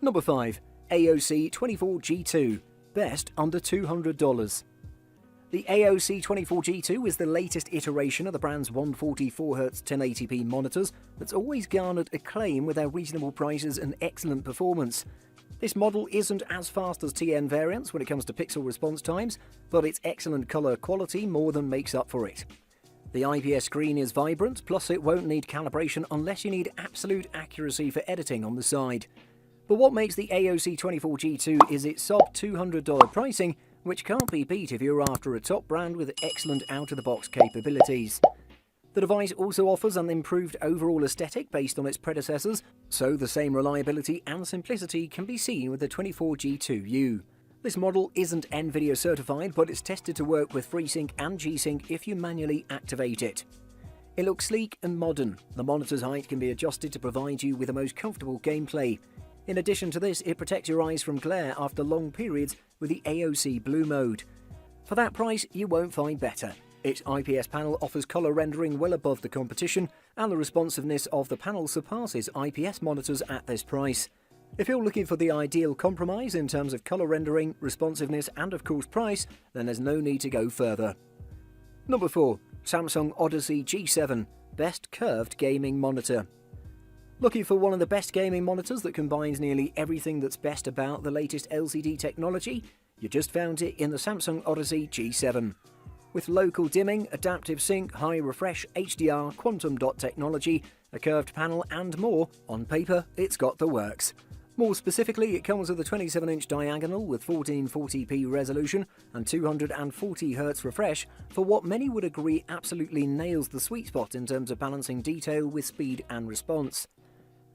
Number 5. AOC24G2, best under $200. The AOC24G2 is the latest iteration of the brand's 144Hz 1080p monitors that's always garnered acclaim with their reasonable prices and excellent performance. This model isn't as fast as TN variants when it comes to pixel response times, but its excellent colour quality more than makes up for it. The IPS screen is vibrant, plus it won't need calibration unless you need absolute accuracy for editing on the side. But what makes the AOC24G2 is its sub-$200 pricing, which can't be beat if you're after a top brand with excellent out-of-the-box capabilities. The device also offers an improved overall aesthetic based on its predecessors, so the same reliability and simplicity can be seen with the 24G2U. This model isn't NVIDIA certified, but it's tested to work with FreeSync and G-Sync if you manually activate it. It looks sleek and modern. The monitor's height can be adjusted to provide you with the most comfortable gameplay. In addition to this, it protects your eyes from glare after long periods with the AOC Blue mode. For that price, you won't find better. Its IPS panel offers colour rendering well above the competition, and the responsiveness of the panel surpasses IPS monitors at this price. If you're looking for the ideal compromise in terms of colour rendering, responsiveness and of course price, then there's no need to go further. Number 4. Samsung Odyssey G7, best curved gaming monitor. Looking for one of the best gaming monitors that combines nearly everything that's best about the latest LCD technology? You just found it in the Samsung Odyssey G7. With local dimming, adaptive sync, high refresh, HDR, quantum dot technology, a curved panel and more, on paper it's got the works. More specifically, it comes with a 27-inch diagonal with 1440p resolution and 240Hz refresh for what many would agree absolutely nails the sweet spot in terms of balancing detail with speed and response.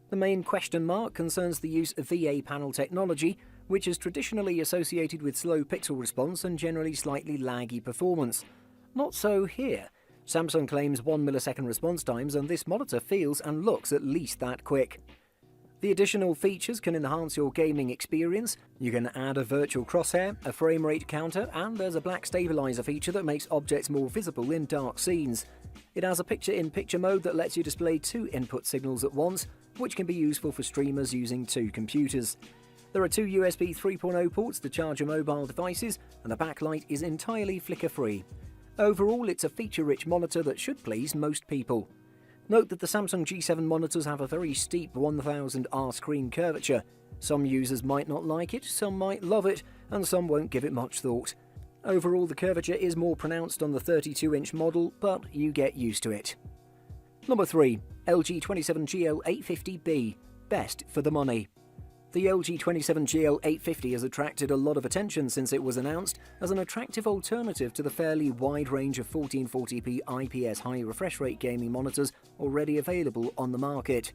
The main question mark concerns the use of VA panel technology, which is traditionally associated with slow pixel response and generally slightly laggy performance. Not so here. Samsung claims 1 millisecond response times, and this monitor feels and looks at least that quick. The additional features can enhance your gaming experience. You can add a virtual crosshair, a frame rate counter, and there's a black stabilizer feature that makes objects more visible in dark scenes. It has a picture-in-picture mode that lets you display 2 input signals at once, which can be useful for streamers using 2 computers. There are 2 USB 3.0 ports to charge your mobile devices, and the backlight is entirely flicker-free. Overall, it's a feature-rich monitor that should please most people. Note that the Samsung G7 monitors have a very steep 1000R screen curvature. Some users might not like it, some might love it, and some won't give it much thought. Overall, the curvature is more pronounced on the 32-inch model, but you get used to it. Number 3. LG 27GL83A-B, best for the money. The LG 27GL83A has attracted a lot of attention since it was announced as an attractive alternative to the fairly wide range of 1440p IPS high refresh rate gaming monitors already available on the market.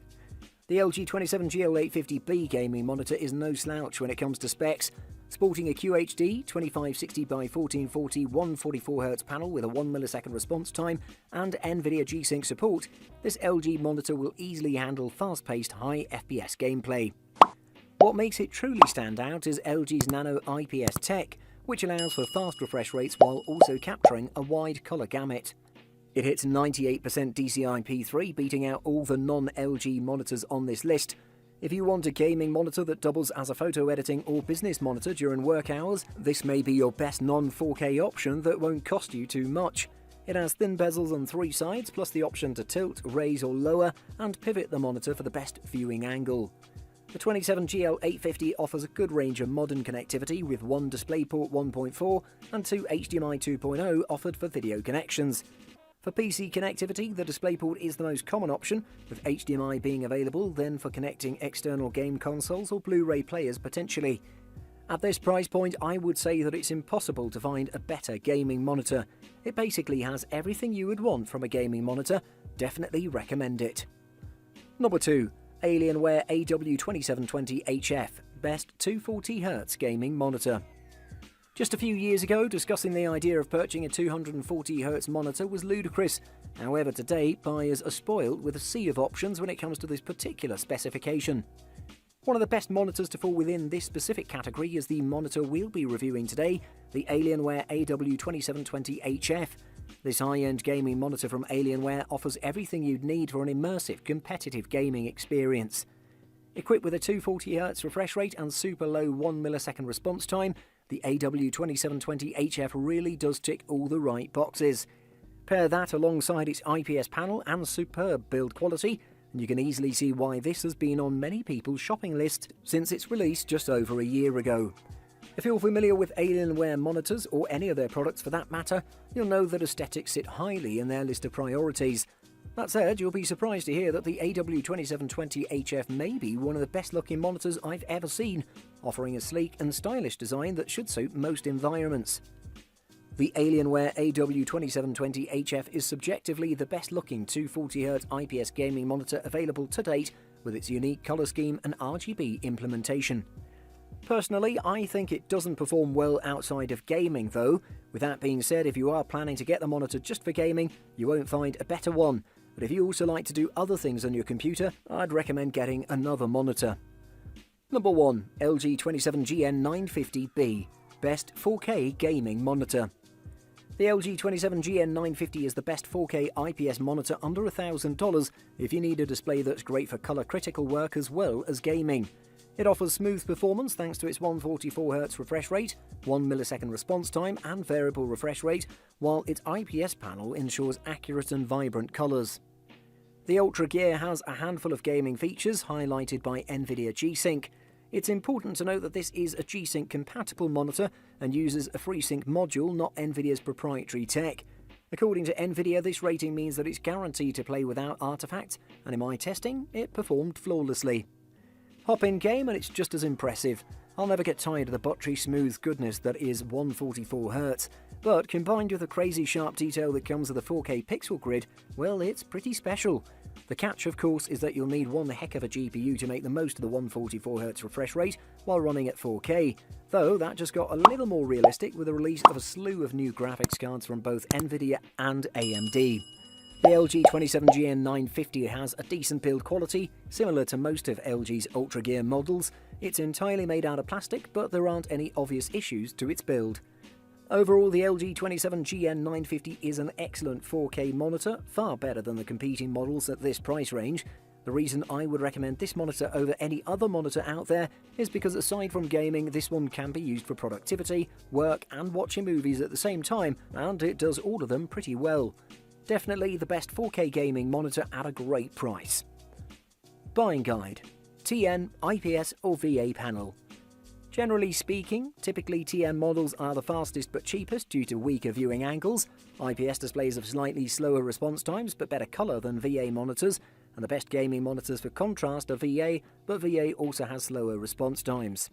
The LG 27GL83A-B gaming monitor is no slouch when it comes to specs. Sporting a QHD 2560x1440 144Hz panel with a 1 millisecond response time and NVIDIA G-Sync support, this LG monitor will easily handle fast-paced high FPS gameplay. What makes it truly stand out is LG's Nano IPS tech, which allows for fast refresh rates while also capturing a wide colour gamut. It hits 98% DCI-P3, beating out all the non-LG monitors on this list. If you want a gaming monitor that doubles as a photo editing or business monitor during work hours, this may be your best non-4K option that won't cost you too much. It has thin bezels on 3 sides, plus the option to tilt, raise or lower, and pivot the monitor for the best viewing angle. The 27GL83A offers a good range of modern connectivity with 1 Displayport 1.4 and 2 HDMI 2.0 offered for video connections. For PC connectivity, the Displayport is the most common option, with HDMI being available then for connecting external game consoles or Blu-ray players potentially. At this price point, I would say that it's impossible to find a better gaming monitor. It basically has everything you would want from a gaming monitor. Definitely recommend it. Number 2. Alienware AW2720HF, best 240Hz gaming monitor. Just a few years ago, discussing the idea of purchasing a 240Hz monitor was ludicrous. However, today, buyers are spoiled with a sea of options when it comes to this particular specification. One of the best monitors to fall within this specific category is the monitor we'll be reviewing today, the Alienware AW2720HF. This high-end gaming monitor from Alienware offers everything you'd need for an immersive, competitive gaming experience. Equipped with a 240Hz refresh rate and super low 1 millisecond response time, the AW2720HF really does tick all the right boxes. Pair that alongside its IPS panel and superb build quality, and you can easily see why this has been on many people's shopping list since its release just over a year ago. If you're familiar with Alienware monitors, or any of their products for that matter, you'll know that aesthetics sit highly in their list of priorities. That said, you'll be surprised to hear that the AW2720HF may be one of the best looking monitors I've ever seen, offering a sleek and stylish design that should suit most environments. The Alienware AW2720HF is subjectively the best looking 240Hz IPS gaming monitor available to date, with its unique colour scheme and RGB implementation. Personally, I think it doesn't perform well outside of gaming though. With that being said, if you are planning to get the monitor just for gaming, you won't find a better one. But if you also like to do other things on your computer, I'd recommend getting another monitor. Number 1. LG 27GN950B, Best 4K Gaming Monitor. The LG 27GN950 is the best 4K IPS monitor under $1,000 if you need a display that's great for colour critical work as well as gaming. It offers smooth performance thanks to its 144Hz refresh rate, 1 millisecond response time and variable refresh rate, while its IPS panel ensures accurate and vibrant colours. The ultragear has a handful of gaming features highlighted by NVIDIA G-Sync. It's important to note that this is a G-Sync compatible monitor and uses a FreeSync module, not NVIDIA's proprietary tech. According to NVIDIA, this rating means that it's guaranteed to play without artifacts, and in my testing, it performed flawlessly. Hop in game and it's just as impressive. I'll never get tired of the buttery smooth goodness that is 144Hz, but combined with the crazy sharp detail that comes with a 4K pixel grid, well, it's pretty special. The catch, of course, is that you'll need one heck of a GPU to make the most of the 144Hz refresh rate while running at 4K, though that just got a little more realistic with the release of a slew of new graphics cards from both NVIDIA and AMD. The LG 27GN950 has a decent build quality, similar to most of LG's ultragear models. It's entirely made out of plastic, but there aren't any obvious issues to its build. Overall, the LG 27GN950 is an excellent 4K monitor, far better than the competing models at this price range. The reason I would recommend this monitor over any other monitor out there is because aside from gaming, this one can be used for productivity, work and watching movies at the same time, and it does all of them pretty well. Definitely the best 4K gaming monitor at a great price. Buying guide: TN, IPS or VA panel. Generally speaking, typically TN models are the fastest but cheapest due to weaker viewing angles. IPS displays have slightly slower response times but better colour than VA monitors, and the best gaming monitors for contrast are VA, but VA also has slower response times.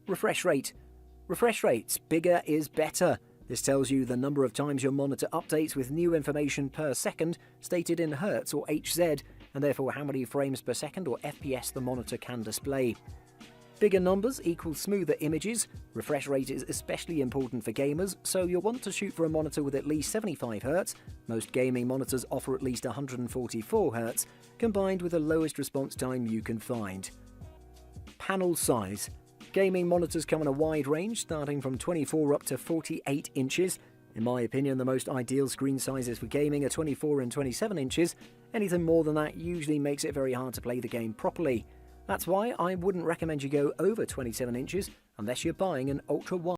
Refresh rate. Refresh rates, bigger is better. This tells you the number of times your monitor updates with new information per second, stated in Hz or HZ, and therefore how many frames per second or FPS the monitor can display. Bigger numbers equal smoother images. Refresh rate is especially important for gamers, so you'll want to shoot for a monitor with at least 75Hz. Most gaming monitors offer at least 144Hz, combined with the lowest response time you can find. Panel size. Gaming monitors come in a wide range, starting from 24 up to 48 inches. In my opinion, the most ideal screen sizes for gaming are 24 and 27 inches. Anything more than that usually makes it very hard to play the game properly. That's why I wouldn't recommend you go over 27 inches unless you're buying an ultra-wide